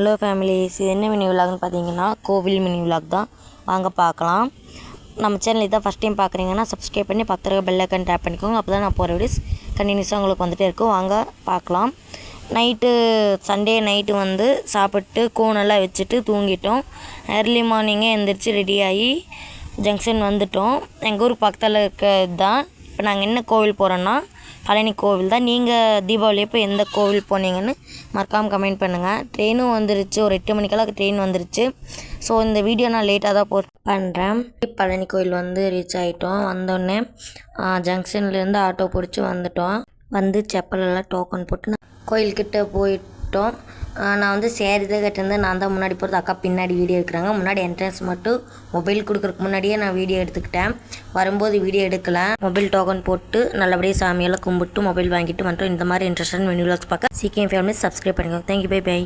Hello families, இது என்ன mini விலாக்னு பார்த்தீங்கன்னா கோவில் மினி விலாக் தான். வாங்க பார்க்கலாம். நம்ம சேனல் இதான் ஃபஸ்ட் டைம் பார்க்குறீங்கன்னா சப்ஸ்கிரைப் பண்ணி பக்கத்தில் பெல் ஐக்கன் டேப் பண்ணிக்கோங்க. அப்போ தான் நான் போகிற வீடியோஸ் கண்டினியூஸாக உங்களுக்கு வந்துகிட்டே இருக்கும். வாங்க பார்க்கலாம். சண்டே நைட்டு வந்து சாப்பிட்டு கோனெல்லாம் வச்சுட்டு தூங்கிட்டோம். ஏர்லி மார்னிங்கே எழுந்திரிச்சு ரெடியாகி ஜங்ஷன் வந்துவிட்டோம். எங்கள் ஊருக்கு பக்கத்தில் இருக்கிறது தான். இப்போ நாங்கள் என்ன கோவில் போகிறோன்னா பழனி கோவில் தான். நீங்கள் தீபாவளி அப்போ எந்த கோவில் போனீங்கன்னு மறக்காமல் கமெண்ட் பண்ணுங்கள். ட்ரெயினும் வந்துருச்சு, ஒரு 8 மணிக்கெல்லாம் ட்ரெயின் வந்துருச்சு. ஸோ இந்த வீடியோ நான் லேட்டாக தான் போஸ்ட் பண்ணுறேன். பழனி கோவில் வந்து ரீச் ஆகிட்டோம். வந்தோடனே ஜங்ஷன்லேருந்து ஆட்டோ பிடிச்சி வந்துட்டோம். வந்து செப்பலெல்லாம் டோக்கன் போட்டு கோயில்கிட்ட போயிட்டோம். நான் வந்து சேரீ தான் கட்டிருந்தேன். நான் தான் முன்னாடி போகிறது, அக்கா பின்னாடி வீடியோ எடுக்கிறாங்க. முன்னாடி என்ட்ரன்ஸ் மட்டும் மொபைல் கொடுக்குறதுக்கு முன்னாடியே நான் வீடியோ எடுத்துக்கிட்டேன். வரும்போது வீடியோ எடுக்கலை. மொபைல் டோக்கன் போட்டு நல்லபடியாக சாமியெல்லாம் கும்பிட்டு மொபைல் வாங்கிட்டு வந்துட்டோம். இந்த மாதிரி இன்ட்ரெஸ்டான வீடியோஸ் பார்க்க சீக்கிரம் ஃபேமிலி சப்ஸ்கிரைப் பண்ணிக்கோங்க. Thank you, bye by.